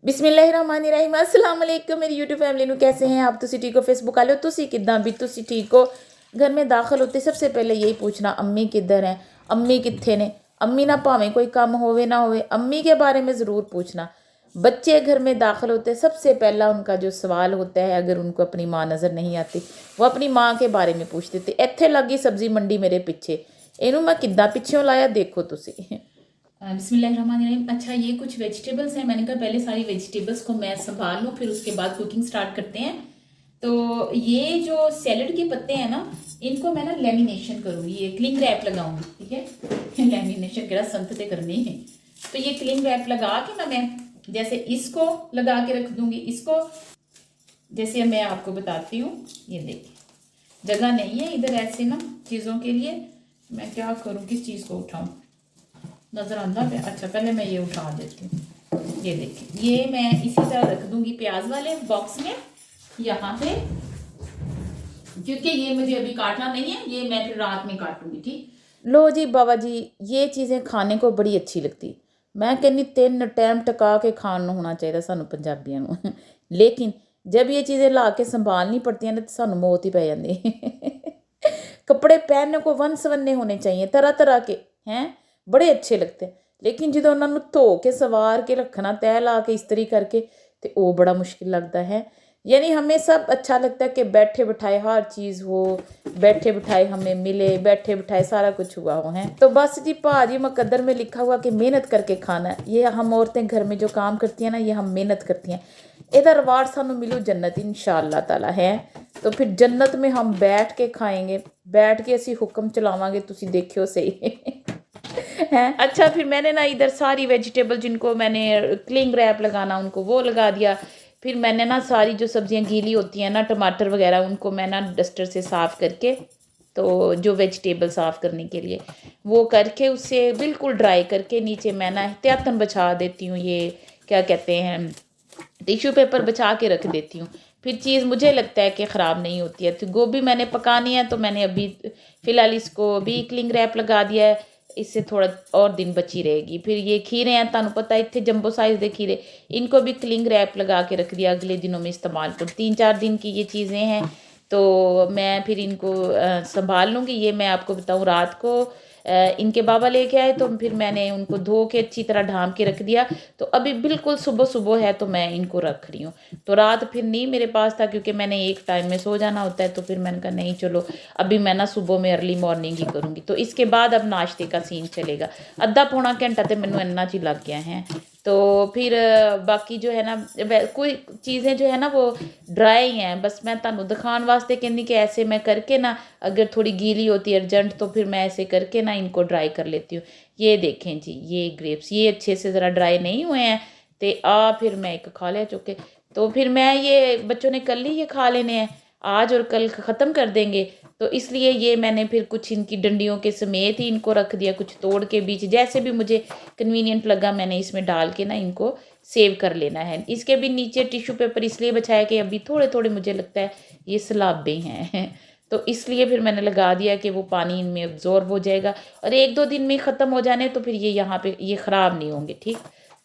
बिस्मिल्लाहिर्रहमानिर्रहीम अस्सलाम वालेकुम मेरी यूट्यूब फैमिली ਨੂੰ कैसे हैं आप तुसी ठीक हो फेसबुक वाले हो तुसी किदां भी तुसी ठीक हो। घर में दाखिल होते सबसे पहले यही पूछना अम्मी किधर हैं, अम्मी कित्थे ने। अम्मी ना भावें कोई काम होवे ना होवे अम्मी के बारे में ज़रूर पूछना। बच्चे घर में दाखिल होते सबसे पहला उनका जो सवाल होता है, अगर उनको अपनी माँ नज़र नहीं आती वो अपनी माँ के बारे में पूछते थे। इत्थे लगी सब्जी मंडी मेरे पिछे, इनू मैं किद्दां पिछों लाया देखो तुसी। बिस्मिल्लाहिर्रहमानिर्रहीम। अच्छा, ये कुछ वेजिटेबल्स हैं। मैंने कहा पहले सारी वेजिटेबल्स को मैं संभाल लूँ, फिर उसके बाद कुकिंग स्टार्ट करते हैं। तो ये जो सैलड के पत्ते हैं ना, इनको मैं ना लेमिनेशन करूँगी, ये क्लिंग रैप लगाऊंगी। ठीक है लेमिनेशन केड़ा संतते करनी है। तो ये क्लिंग रैप लगा के ना मैं जैसे इसको लगा के रख दूंगी। इसको जैसे मैं आपको बताती हूँ, ये देखिए जगह नहीं है इधर ऐसे ना चीज़ों के लिए। मैं क्या करूँ, किस चीज़ को उठाऊँ, नजर आंदा पे। अच्छा, पहले मैं ये उठा देती हूँ। ये देखिए, ये मैं इसी तरह रख दूंगी प्याज वाले बॉक्स में यहाँ पे, क्योंकि ये मुझे अभी काटना नहीं है, ये मैं फिर रात में काटूंगी। ठीक। लो जी बाबा जी, ये चीज़ें खाने को बड़ी अच्छी लगती। मैं कहनी 3 टाइम टका के खान होना चाहिए सानू पंजाबियों को। लेकिन जब ये चीज़ें ला के संभालनी पड़ती हैं तो सानू मौत ही पै जाती है। कपड़े पहनने को वन सवन्ने होने चाहिए तरह तरह के, हैं बड़े अच्छे लगते हैं। लेकिन जो उन्होंने धो के सवार के रखना तय ला के इस्त्री करके, तो वो बड़ा मुश्किल लगता है। यानी हमें सब अच्छा लगता है कि बैठे बिठाए हर चीज़ हो, बैठे बिठाए हमें मिले, बैठे बिठाए सारा कुछ हुआ हो। है तो बस जी भाजी मुकद्दर में लिखा हुआ कि मेहनत करके खाना है। ये हम औरतें घर में जो काम करती हैं ना, ये हम मेहनत करती हैं। इधर रिवार्ड सानू मिलू जन्नत इंशाअल्लाह ताला है। तो फिर जन्नत में हम बैठ के खाएंगे, बैठ के असी हुक्म चलावांगे, तुसी देखियो सही। हैं अच्छा, फिर मैंने ना इधर सारी वेजिटेबल जिनको मैंने क्लिंग रैप लगाना उनको वो लगा दिया। फिर मैंने ना सारी जो सब्जियां गीली होती हैं ना, टमाटर वगैरह, उनको मैं ना डस्टर से साफ़ करके, तो जो वेजिटेबल साफ़ करने के लिए वो करके उससे बिल्कुल ड्राई करके नीचे मैं ना एहतियातन बचा देती हूँ। ये क्या कहते हैं, टिश्यू पेपर बचा के रख देती हूँ। फिर चीज़ मुझे लगता है कि ख़राब नहीं होती है। तो गोभी मैंने पकानी है, तो मैंने अभी फ़िलहाल इसको भी क्लिंग रैप लगा दिया है, इससे थोड़ा और दिन बची रहेगी। फिर ये खीरे हैं, तुहानू पता है इतने जंबो साइज़ के खीरे, इनको भी क्लिंग रैप लगा के रख दिया, अगले दिनों में इस्तेमाल कर। 3-4 दिन की ये चीज़ें हैं, तो मैं फिर इनको संभाल लूँगी। ये मैं आपको बताऊँ, रात को इनके बाबा लेके आए, तो फिर मैंने उनको धो के अच्छी तरह ढाँप के रख दिया। तो अभी बिल्कुल सुबह सुबह है, तो मैं इनको रख रही हूँ। तो रात फिर नहीं मेरे पास था, क्योंकि मैंने एक टाइम में सो जाना होता है। तो फिर मैंने कहा नहीं चलो अभी मैं ना सुबह में अर्ली मॉर्निंग ही करूँगी। तो इसके बाद अब नाश्ते का सीन चलेगा। अद्धा पौना घंटा तो मैनू इन्ना च लग गया है। तो फिर बाकी जो है ना, कोई चीज़ें जो है ना वो ड्राई हैं, बस मैं तुहानू दिखाने वास्ते कहनी कि ऐसे मैं करके ना, अगर थोड़ी गीली होती है अर्जेंट, तो फिर मैं ऐसे करके ना इनको ड्राई कर लेती हूँ। ये देखें जी, ये ग्रेप्स ये अच्छे से ज़रा ड्राई नहीं हुए हैं, तो फिर मैं एक खा लिया चुके। तो फिर मैं ये बच्चों ने कल ही ये खा लेने हैं, आज और कल ख़त्म कर देंगे। तो इसलिए ये मैंने फिर कुछ इनकी डंडियों के समेत ही इनको रख दिया, कुछ तोड़ के बीच, जैसे भी मुझे कन्वीनियंट लगा मैंने इसमें डाल के ना इनको सेव कर लेना है। इसके भी नीचे टिश्यू पेपर इसलिए बचाया कि अभी थोड़े थोड़े मुझे लगता है ये सलाबे हैं। तो इसलिए फिर मैंने लगा दिया कि वो पानी इनमें अब्जॉर्ब हो जाएगा, और 1-2 दिन में ख़त्म हो जाने, तो फिर ये यहाँ पे ये ख़राब नहीं होंगे। ठीक,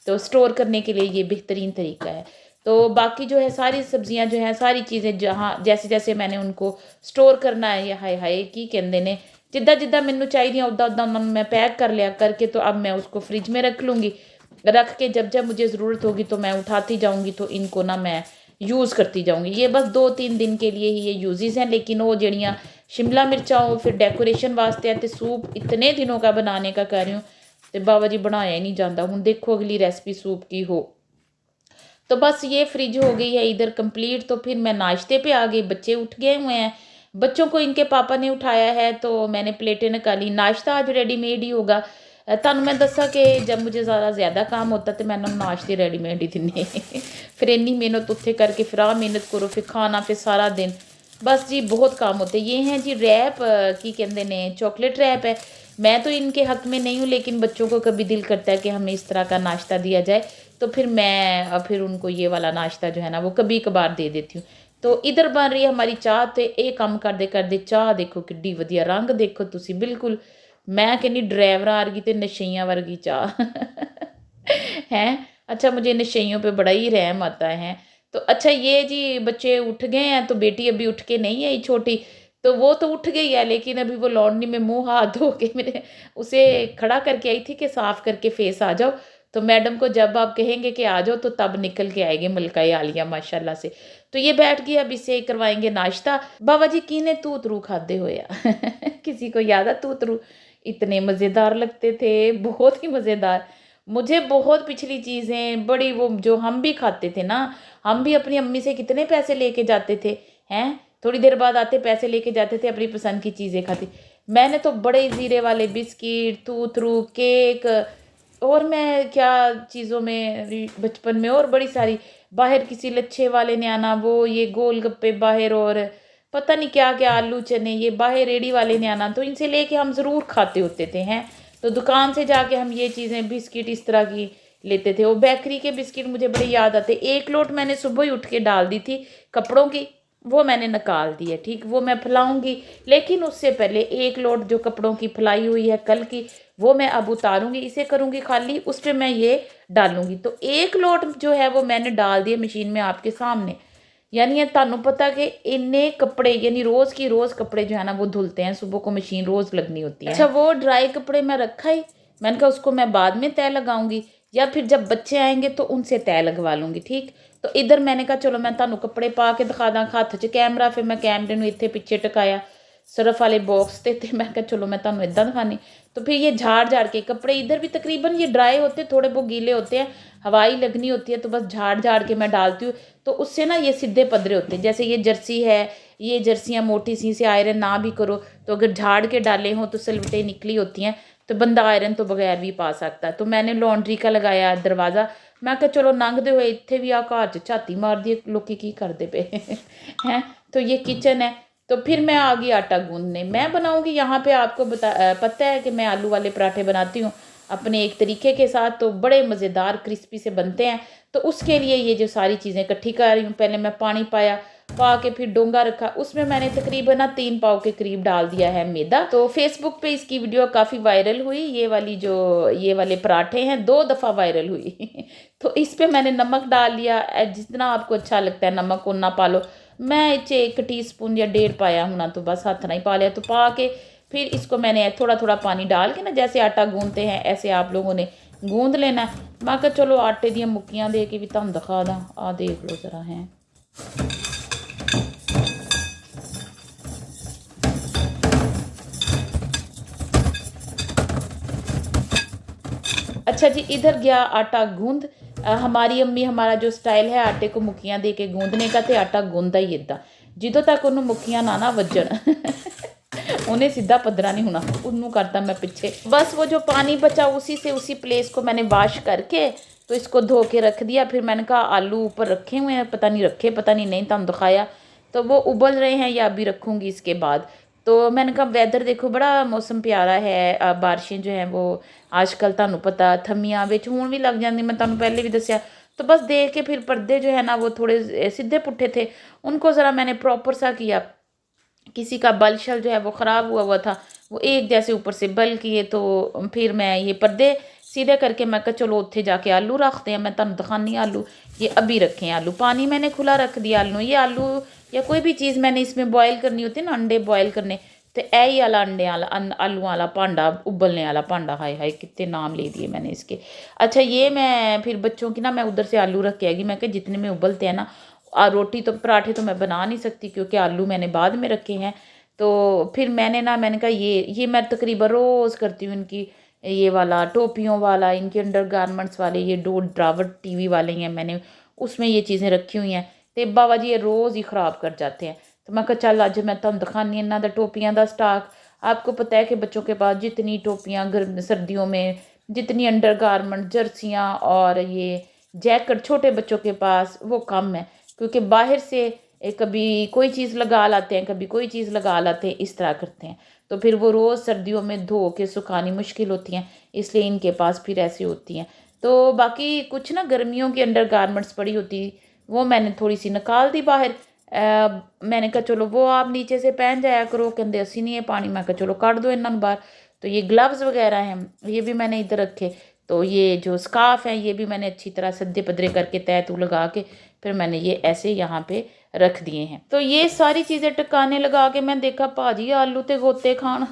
तो स्टोर करने के लिए ये बेहतरीन तरीका है। तो बाकी जो है सारी सब्जियां जो हैं, सारी चीज़ें जहाँ जैसे जैसे मैंने उनको स्टोर करना है, हाय हाय की कहते ने, जिद्दां जिद्दां मैनू चाहिए उदा उदा उन्होंने मैं पैक कर लिया करके। तो अब मैं उसको फ्रिज में रख लूँगी, रख के जब जब मुझे ज़रूरत होगी तो मैं उठाती जाऊँगी, तो इनको ना मैं यूज़ करती जाऊँगी। ये बस 2-3 दिन के लिए ही ये यूजेस हैं, लेकिन वो जड़ियाँ शिमला मिर्चा हो फिर डेकोरेशन वास्ते है। तो सूप इतने दिनों का बनाने का कर रही हूँ, तो बाबा जी बनाया ही नहीं जाता। हूँ देखो अगली रेसिपी सूप की हो। तो बस ये फ्रिज हो गई है इधर कंप्लीट। तो फिर मैं नाश्ते पे आ गई, बच्चे उठ गए हुए हैं, बच्चों को इनके पापा ने उठाया है, तो मैंने प्लेटें निकाली। नाश्ता आज रेडीमेड ही होगा। तुहानू मैं दसा कि जब मुझे ज़्यादा काम होता तो मैं नाश्ते रेडीमेड ही दिने। फिर इन्नी मेहनत उत्थे करके फिर मेहनत करो, फिर खाना, फिर सारा दिन बस जी बहुत काम होते। ये हैं जी रैप, की कहते ने चॉकलेट रैप है। मैं तो इनके हक में नहीं हूँ, लेकिन बच्चों को कभी दिल करता है कि हमें इस तरह का नाश्ता दिया जाए, तो फिर मैं फिर उनको ये वाला नाश्ता जो है ना वो कभी कभार दे देती हूँ। तो इधर बन रही है हमारी चाह। तो ये काम करते करते चाह देखो किड्डी वधिया रंग देखो तुसी, बिल्कुल मैं कहनी ड्राइवर वर्गी तो नशइयां वर्गी चाह। हैं अच्छा, मुझे नशेइयों पे बड़ा ही रहम आता है। तो अच्छा ये जी बच्चे उठ गए हैं, तो बेटी अभी उठ के नहीं आई छोटी, तो वो तो उठ गई है, लेकिन अभी वो लॉन्ड्री में मुँह हाथ धो के मेरे उसे खड़ा करके आई थी कि साफ़ करके फेस आ जाओ। तो मैडम को जब आप कहेंगे कि आ जाओ तो तब निकल के आएगी मलकाए आलिया माशाल्लाह से। तो ये बैठ गई, अब इसे करवाएँगे नाश्ता। बाबा जी किने तूतरू खाधे होए आ? किसी को याद है तूतरू? इतने मज़ेदार लगते थे, बहुत ही मज़ेदार। मुझे बहुत पिछली चीज़ें बड़ी वो जो हम भी खाते थे ना, हम भी अपनी अम्मी से कितने पैसे लेके जाते थे, हैं? थोड़ी देर बाद आते पैसे लेके जाते थे, अपनी पसंद की चीज़ें खाते। मैंने तो बड़े ज़ीरे वाले बिस्किट, तूतरू, केक और मैं क्या चीज़ों में बचपन में और बड़ी सारी बाहर किसी लच्छे वाले ने आना, वो ये गोलगप्पे बाहर और पता नहीं क्या-क्या आलू चने ये बाहर रेहड़ी वाले ने आना, तो इनसे लेके हम ज़रूर खाते होते थे, हैं? तो दुकान से जाके हम ये चीज़ें बिस्किट इस तरह की लेते थे। वो बेकरी के बिस्किट मुझे बड़े याद आते। एक लोट मैंने सुबह ही उठ के डाल दी थी कपड़ों की, वो मैंने निकाल दी है, ठीक? वो मैं फैलाऊँगी, लेकिन उससे पहले एक लोट जो कपड़ों की फैलाई हुई है कल की, वो मैं अब उतारूँगी, इसे करूँगी खाली, उस पे मैं ये डालूँगी। तो एक लोट जो है वो मैंने डाल दिए मशीन में आपके सामने। यानी ये ਤੁਹਾਨੂੰ पता कि इन्ने कपड़े यानी रोज़ की रोज़ कपड़े जो है ना वो धुलते हैं, सुबह को मशीन रोज़ लगनी होती है। अच्छा वो ड्राई कपड़े मैं रखा ही, मैंने कहा उसको मैं बाद में तय लगाऊंगी या फिर जब बच्चे आएंगे तो उनसे तय लगवा लूँगी, ठीक। तो इधर मैंने कहा चलो मैं ਤੁਹਾਨੂੰ कपड़े पा के दिखा दा, हत्थ 'ਚ कैमरा, फिर मैं कैमरे ਨੂੰ ਇੱਥੇ ਪਿੱਛੇ ਟਿਕਾਇਆ सरफ वाले बॉक्स ते मैं कहा चलो मैं ਤੁਹਾਨੂੰ इदा दिखानी। तो फिर ये झाड़ के कपड़े इधर भी तकरीबन ये ड्राई होते, थोड़े बहुत गीले होते हैं, हवाई लगनी होती है, तो बस झाड़ के मैं डालती हूँ, तो उससे ना ये सीधे पदरे होते हैं। जैसे ये जर्सी है, ये जर्सियाँ मोटी सी से आयरन ना भी करो तो अगर झाड़ के डाले हों तो सलवटें निकली होती हैं, तो बंदा आयरन तो बगैर भी पा सकता है। तो मैंने लॉन्ड्री का लगाया दरवाज़ा, मैं कहा चलो लंघते हुए इतने भी आ घर च झाती मार दी लोग की करते पे हैं। तो ये किचन है। तो फिर मैं आ गई आटा गूंदने, मैं बनाऊंगी यहाँ पे आपको पता है कि मैं आलू वाले पराठे बनाती हूँ अपने एक तरीके के साथ, तो बड़े मज़ेदार क्रिस्पी से बनते हैं। तो उसके लिए ये जो सारी चीज़ें इकट्ठी कर रही हूँ, पहले मैं पानी पा के फिर डोंगा रखा, उसमें मैंने तकरीबन 3 पाव के करीब डाल दिया है मैदा। तो फेसबुक पे इसकी वीडियो काफ़ी वायरल हुई, ये वाले पराठे हैं 2 दफ़ा वायरल हुई तो इस पर मैंने नमक डाल लिया, जितना आपको अच्छा लगता है नमक उतना पा लो। मैं इसे 1 टीस्पून या 1.5 पाया होना, तो बस हाथ नहीं पा लिया। तो पा के फिर इसको मैंने थोड़ा थोड़ा पानी डाल के ना, जैसे आटा गूंदते हैं ऐसे आप लोगों ने गूंद लेना है। मैं कहा चलो आटे दी मुक्कियां दे के भी तुम दिखा दा, आ देख लो ज़रा हैं। अच्छा जी, इधर गया आटा गूंद। हमारी अम्मी हमारा जो स्टाइल है आटे को मुक्कियां दे के गूंदने का, तो आटा गूंदा ही इदा ਜਦੋਂ तक ਉਹਨੂੰ मुक्कियां ना ਵੱਜਣ उन्हें सीधा पदरा नहीं होना, उन्नू करता मैं पीछे। बस वो जो पानी बचा उसी प्लेस को मैंने वॉश करके तो इसको धो के रख दिया। फिर मैंने कहा आलू ऊपर रखे हुए हैं, पता नहीं रखे पता नहीं तुम दिखाया, तो वो उबल रहे हैं या अभी रखूँगी इसके बाद। तो मैंने कहा वैदर देखो बड़ा मौसम प्यारा है, बारिशें जो हैं वो आजकल ਤੁਹਾਨੂੰ पता थमियां ਵਿੱਚ ਹੁਣ भी लग जाती, मैं ਤੁਹਾਨੂੰ पहले भी दसिया। तो बस देख के फिर पर्दे जो है ना वो थोड़े सीधे पुट्ठे थे, उनको ज़रा मैंने प्रॉपर सा किया। किसी का बल शल जो है वो ख़राब हुआ था, वो एक जैसे ऊपर से बल किए, तो फिर मैं ये पर्दे सीधे करके मैं कहा चलो उत्थे जाके आलू रखते हैं। मैं तुम दिखानी आलू, ये अभी रखे हैं आलू, पानी मैंने खुला रख दिया आलू। ये आलू या कोई भी चीज़ मैंने इसमें बॉयल करनी होती है ना, अंडे बॉयल करने, तो यही वाला अंडे वाला आलू वाला भांडा, उबलने वाला भांडा, हाय हाय कितने नाम ले दिए मैंने इसके। अच्छा ये मैं फिर बच्चों की ना मैं उधर से आलू रख के आएगी, मैं कि जितने में उबलते हैं ना, रोटी तो पराठे तो मैं बना नहीं सकती क्योंकि आलू मैंने बाद में रखे हैं। तो फिर मैंने कहा ये मैं तकरीबन रोज़ करती हूँ इनकी, ये वाला टोपियों वाला, इनके अंडर गारमेंट्स वाले, ये डो ड्रावर टीवी वाले हैं, मैंने उसमें ये चीज़ें रखी हुई हैं। तो बाबा जी ये रोज़ ही ख़राब कर जाते हैं। तो मैं कहा चल अज मैं तुम दिखानी इन्हों का टोपियाँ का स्टाक। आपको पता है कि बच्चों के पास जितनी टोपियाँ गर्म सर्दियों में, जितनी अंडर गारमेंट जर्सियाँ और ये जैकेट छोटे बच्चों के पास वो कम है, क्योंकि बाहर से कभी कोई चीज़ लगा लाते हैं, कभी कोई चीज़ लगा लाते हैं, इस तरह करते हैं। तो फिर वो रोज़ सर्दियों में धो के सुखानी मुश्किल होती हैं, इसलिए इनके पास फिर ऐसी होती हैं। तो बाकी कुछ ना गर्मियों की अंडर गारमेंट्स पड़ी होती, वो मैंने थोड़ी सी निकाल दी बाहर। मैंने कहा चलो वो आप नीचे से पहन जाया करो, कहते असी नहीं है पानी। मैं कहा चलो काट दो इन्होंने बाहर। तो ये ग्लव्स वगैरह हैं, ये भी मैंने इधर रखे। तो ये जो स्कार्फ है ये भी मैंने अच्छी तरह सद्दे पदरे करके तय तू लगा के फिर मैंने ये ऐसे यहाँ पे रख दिए हैं। तो ये सारी चीज़ें टकाने लगा के मैं देखा भाजी आलू ते गोते खान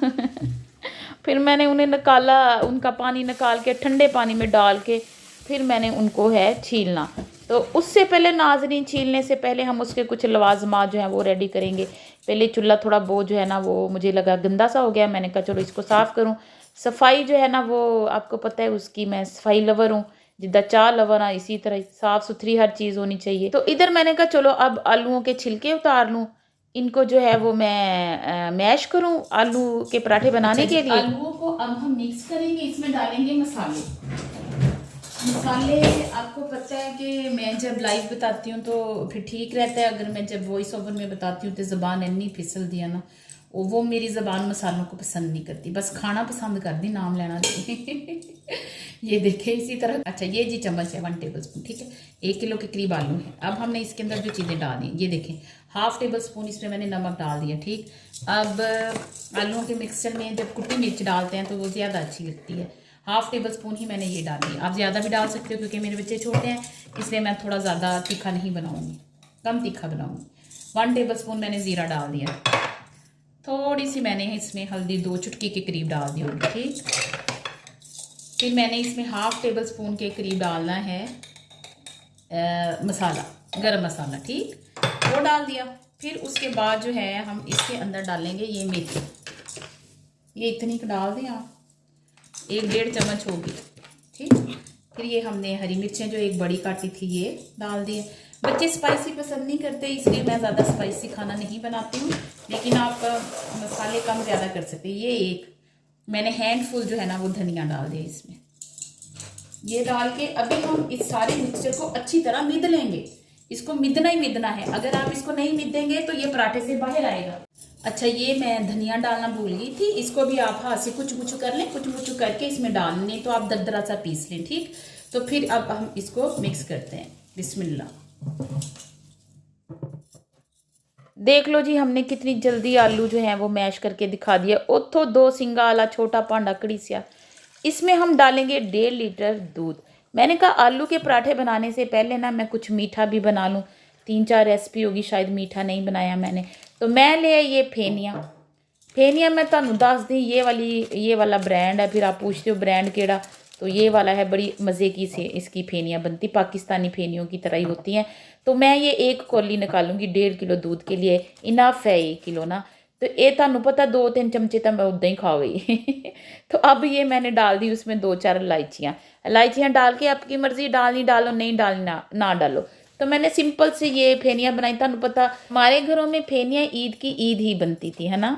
फिर मैंने उन्हें निकाला, उनका पानी निकाल के ठंडे पानी में डाल के फिर मैंने उनको है छीलना। तो उससे पहले नाज़रीन, छीलने से पहले हम उसके कुछ लवाजमात जो हैं वो रेडी करेंगे। पहले चूल्हा थोड़ा वो जो है ना वो मुझे लगा गंदा सा हो गया, मैंने कहा चलो इसको साफ़ करूँ। सफाई जो है ना वो आपको पता है उसकी, मैं सफाई लवर हूँ, जिद्दां चाह लवर हाँ इसी तरह साफ़ सुथरी हर चीज़ होनी चाहिए। तो इधर मैंने कहा चलो अब आलूओं के छिलके उतार लूँ, इनको जो है वो मैं मैश करूँ आलू के पराठे बनाने के लिए। आलूओं को अब हम मिक्स करेंगे, इसमें डालेंगे मसाले। मसाले आपको पता है कि मैं जब लाइव बताती हूँ तो फिर ठीक रहता है, अगर मैं जब वॉइस ओवर में बताती हूँ तो ज़बान इतनी फिसल दिया ना, वो मेरी ज़बान मसालों को पसंद नहीं करती, बस खाना पसंद कर दी, नाम लेना नहीं। ये देखे इसी तरह। अच्छा ये जी चम्मच है 1 टेबल स्पून, ठीक है, 1 किलो के करीब आलू है। अब हमने इसके अंदर जो चीज़ें डाल दी ये देखें, 1/2 टेबल स्पून इसमें मैंने नमक डाल दिया, ठीक। अब आलूओं के मिक्सचर में जब कुटी मिर्च डालते हैं तो वो ज़्यादा अच्छी लगती है, 1/2 टेबल स्पून ही मैंने ये डाली। आप ज़्यादा भी डाल सकते हो क्योंकि मेरे बच्चे छोटे हैं, इसलिए मैं थोड़ा ज़्यादा तीखा नहीं बनाऊँगी, कम तीखा बनाऊँगी। 1 टेबल स्पून मैंने ज़ीरा डाल दिया, थोड़ी सी मैंने इसमें हल्दी 2 चुटकी के करीब डाल दी होगी, ठीक। फिर मैंने इसमें 1/2 टेबल स्पून के करीब डालना है मसाला, गरम मसाला, ठीक, वो डाल दिया। फिर उसके बाद जो है हम इसके अंदर डालेंगे ये मेथी, ये इतनी डाल दें आप, 1-1.5 चम्मच होगी, ठीक। फिर ये हमने हरी मिर्चें जो एक बड़ी काटी थी ये डाल दिए। बच्चे स्पाइसी पसंद नहीं करते इसलिए मैं ज़्यादा स्पाइसी खाना नहीं बनाती हूँ, लेकिन आप मसाले कम ज़्यादा कर सकते हैं। ये एक मैंने हैंडफुल जो है ना वो धनिया डाल दिया इसमें, ये डाल के अभी हम इस सारे मिक्सचर को अच्छी तरह मिद लेंगे। इसको मिदना ही मिदना है, अगर आप इसको नहीं मिदेंगे तो ये पराठे से बाहर आएगा। अच्छा ये मैं धनिया डालना भूल गई थी, इसको भी आप हाथ से कुछ कुछ कर लें, कुछ कुछ करके इसमें डाल लें, तो आप दरदरा सा पीस लें, ठीक। तो फिर अब हम इसको मिक्स करते हैं, बिस्मिल्लाह। देख लो जी हमने कितनी जल्दी आलू जो हैं वो मैश करके दिखा दिया। उतो 2 सिंगा वाला छोटा भांडा कड़ीसिया, इसमें हम डालेंगे 1.5 लीटर दूध। मैंने कहा आलू के पराठे बनाने से पहले ना मैं कुछ मीठा भी बना लूँ, 3-4 रेसिपी होगी, शायद मीठा नहीं बनाया मैंने। तो मैं ले आई ये फेनिया मैं ਤੁਹਾਨੂੰ दस दी, ये वाला ब्रांड है। फिर आप पूछते हो ब्रांड केड़ा, तो ये वाला है, बड़ी मज़े की से इसकी फेनियाँ बनती, पाकिस्तानी फेनियों की तरह ही होती हैं। तो मैं ये 1 कौली निकालूंगी 1.5 किलो दूध के लिए, इनफ है 1 किलो ना। तो ये ਤੁਹਾਨੂੰ पता 2-3 चमचे तो मैं उदा ही खा गई। तो अब ये मैंने डाल दी उसमें 2-4 इलायचियाँ डाल के आपकी मर्ज़ी, डालनी डालो, नहीं डालनी ना डालो। तो मैंने सिंपल से ये फेनियाँ बनाई। ਤੁਹਾਨੂੰ पता हमारे घरों में फेनियाँ ईद की ईद ही बनती थी, है ना।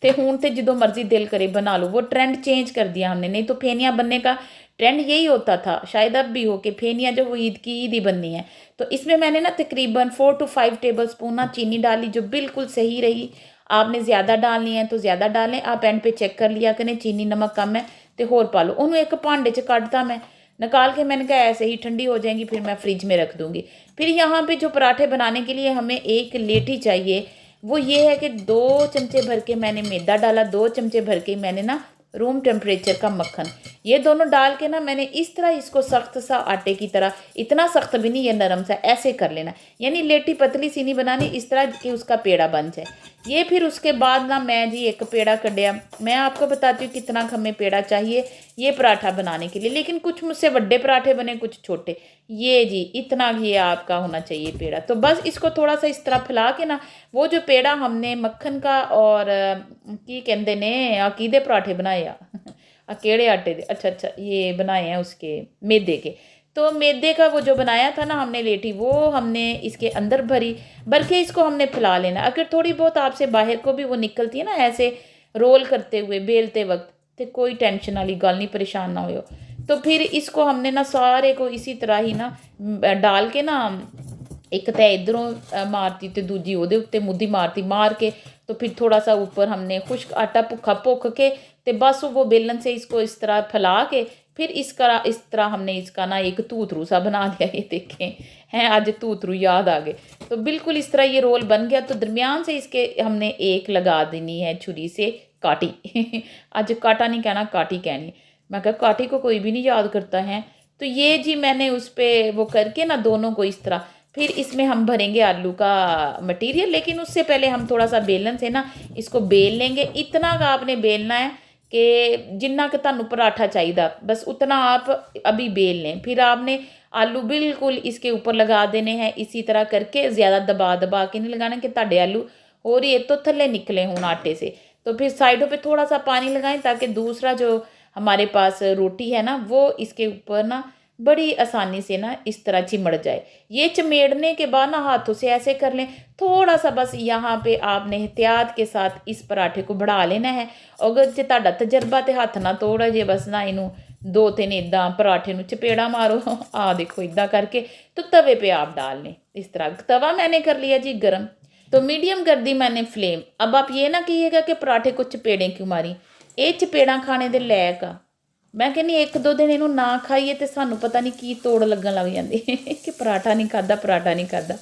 तो हूँ तो जो मर्जी दिल करे बना लो, वो ट्रेंड चेंज कर दिया हमने, नहीं तो फेनियाँ बनने का ट्रेंड यही होता था, शायद अब भी हो कि फेनियाँ जो वो ईद की ईद ही बननी है। तो इसमें मैंने ना तकरीबन 4 to 5 टेबल स्पून ना चीनी डाली, जो बिल्कुल सही रही। आपने ज़्यादा डालनी है तो ज़्यादा डालें, आप एंड पे चेक कर लिया करें चीनी नमक कम है तो होर पा लो। उन्होंने एक भांडे च कटता मैं निकाल के, मैंने कहा ऐसे ही ठंडी हो जाएंगी, फिर मैं फ्रिज में रख दूँगी। फिर यहाँ पे जो पराठे बनाने के लिए हमें एक लेठी चाहिए, वो ये है कि 2 चमचे भर के मैंने मैदा डाला, 2 चमचे भर के मैंने ना रूम टेम्परेचर का मक्खन, ये दोनों डाल के ना मैंने इस तरह इसको सख्त सा आटे की तरह, इतना सख्त भी नहीं, ये नरम सा ऐसे कर लेना, यानी लेटी पतली सी नहीं बनानी, इस तरह कि उसका पेड़ा बन जाए। ये फिर उसके बाद ना मैं जी एक पेड़ा कढ़िया, मैं आपको बताती हूँ कितना हमें पेड़ा चाहिए ये पराठा बनाने के लिए, लेकिन कुछ मुझसे बड़े पराठे बने कुछ छोटे, ये जी इतना ये आपका होना चाहिए पेड़ा। तो बस इसको थोड़ा सा इस तरह फैला के ना, वो जो पेड़ा हमने मक्खन का और की कहते ने अकीदे पराठे बनाए केड़े आटे दे, अच्छा ये बनाए हैं उसके मैदे के। तो मैदे का वो जो बनाया था ना हमने लेठी, वो हमने इसके अंदर भर के इसको हमने फैला लेना। अगर थोड़ी बहुत आपसे बाहर को भी वो निकलती है ना ऐसे रोल करते हुए बेलते वक्त, तो कोई टेंशन वाली गल नहीं, परेशान ना हो। तो फिर इसको हमने ना सारे को इसी तरह ही ना डाल के ना, एक तो इधरों मारती तो दूजी ਉਹਦੇ ਉੱਤੇ मुद्दी मारती, मार के तो फिर थोड़ा सा ऊपर हमने खुश्क आटा भुखा भुख के, तो बस वो बेलन से इसको इस तरह फैला के फिर इस तरह हमने इसका ना एक तूतरू सा बना दिया। ये देखें हैं आज तूतरू याद आ गए। तो बिल्कुल इस तरह ये रोल बन गया। तो दरमियान से इसके हमने एक लगा देनी है छुरी से काटी। आज काटा नहीं कहना, काटी कहनी। मैं कहा काठी को कोई भी नहीं याद करता है। तो ये जी मैंने उस पर वो करके ना दोनों को इस तरह, फिर इसमें हम भरेंगे आलू का मटेरियल, लेकिन उससे पहले हम थोड़ा सा बेलन से ना इसको बेल लेंगे। इतना का आपने बेलना है कि जिन्ना कि तुहानू पराठा चाहिए, बस उतना आप अभी बेल लें। फिर आपने आलू बिल्कुल इसके ऊपर लगा देने हैं इसी तरह करके, ज़्यादा दबा दबा के नहीं लगाना कि ਤੁਹਾਡੇ आलू और ये तो थल्ले निकले हों आटे से। तो फिर साइडों पे थोड़ा सा पानी लगाएं ताकि दूसरा जो हमारे पास रोटी है ना वो इसके ऊपर ना बड़ी आसानी से ना इस तरह चिमड़ जाए। ये चमेड़ने के बाद ना हाथों से ऐसे कर लें, थोड़ा सा बस यहाँ पे आपने एहतियात के साथ इस पराठे को बढ़ा लेना है। अगर जे ਤੁਹਾਡਾ तजर्बा तो हथ ना तोड़ा जे बस ना इनू 2-3 इदा पराठे ਨੂੰ चपेड़ा मारो आ देखो इदा करके, तो तवे पे आप डाल लें इस तरह। तवा मैंने कर लिया जी गर्म, तो मीडियम कर दी मैंने फ्लेम। अब आप ये ना कहिएगा कि पराठे को चपेड़ें क्यों मारी, ये चपेड़ा खाने दे लायक आ। मैं कहनी 1-2 दिन इनू ना खाइए तो सानू पता नहीं की तोड़ लगन लग जाती कि पराठा नहीं खादा, पराठा नहीं खादा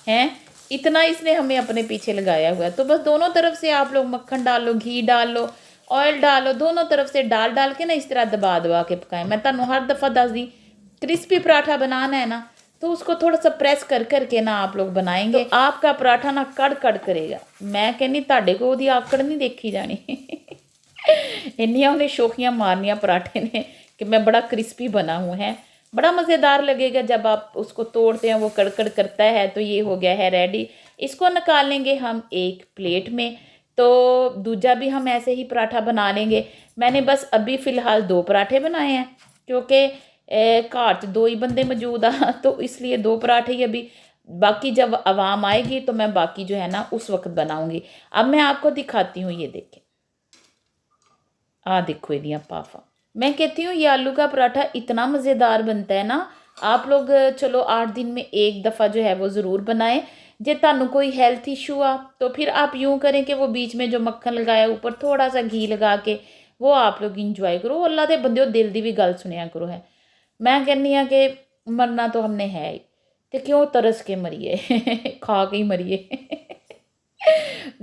है। इतना इसने हमें अपने पीछे लगाया हुआ है। तो बस दोनों तरफ से आप लोग मक्खन डाल लो, घी डाल लो, ऑयल डालो, दोनों तरफ से डाल डाल के ना इस तरह दबा दबा के पकाएं। मैं तुहानू हर दफ़ा दस दी क्रिस्पी पराठा बनाना है ना तो उसको थोड़ा सा प्रेस कर करके ना आप लोग बनाएंगे, तो आपका पराठा ना कड़ कड़ करेगा। मैं कहनी ਤੁਹਾਡੇ को ਉਹਦੀ आकड़ नहीं देखी जानी इन्नियां उन्हें शोखियाँ मारनियाँ पराठे ने कि मैं बड़ा क्रिस्पी बना हूँ है। बड़ा मज़ेदार लगेगा जब आप उसको तोड़ते हैं, वो कड़कड़ करता है। तो ये हो गया है रेडी, इसको निकाल लेंगे हम एक प्लेट में। तो दूजा भी हम ऐसे ही पराठा बना लेंगे। मैंने बस अभी फ़िलहाल 2 पराठे बनाए हैं क्योंकि घर च 2 ही बंदे मौजूद आ, तो इसलिए 2 पराठे ही अभी। बाकी जब आवाम आएगी तो मैं बाकी जो है ना उस वक्त बनाऊंगी। अब मैं आपको दिखाती हूँ, ये देखें, देखो ये पाफा। मैं कहती हूँ ये आलू का पराठा इतना मज़ेदार बनता है ना, आप लोग चलो 8 दिन में एक दफ़ा जो है वो ज़रूर बनाएं। जे तुहानू कोई हेल्थ इशू आ तो फिर आप यूँ करें कि वो बीच में जो मक्खन लगाया ऊपर थोड़ा सा घी लगा के वो आप लोग इंजॉय करो। अल्लाह दे बंदे दिल की भी गल सुनिया करो है। मैं कहनी हाँ कि मरना तो हमने है ही, तो क्यों तरस के मरिए खा के ही मरिए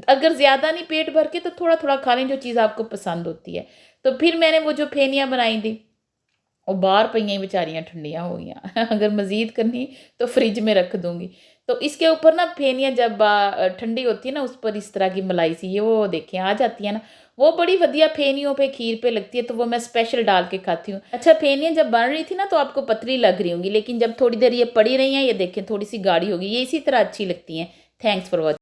अगर ज़्यादा नहीं पेट भर के तो थोड़ा थोड़ा खा लें जो चीज़ आपको पसंद होती है। तो फिर मैंने वो जो फेनियाँ बनाई थी वो बाहर पईयां बेचारियाँ ठंडियाँ हो गई अगर मज़ीद करनी तो फ्रिज में रख दूँगी। तो इसके ऊपर ना फेनियाँ जब ठंडी होती है ना उस पर इस तरह की मलाई सी ये वो देखें आ जाती है ना, वो बड़ी वधिया फेनियों पे खीर पे लगती है। तो वो मैं स्पेशल डाल के खाती हूँ। अच्छा, फेनियाँ जब बन रही थी ना तो आपको पतली लग रही होंगी, लेकिन जब थोड़ी देर ये पड़ी रही हैं ये देखें थोड़ी सी गाढ़ी होगी, ये इसी तरह अच्छी लगती हैं। Thanks for watching.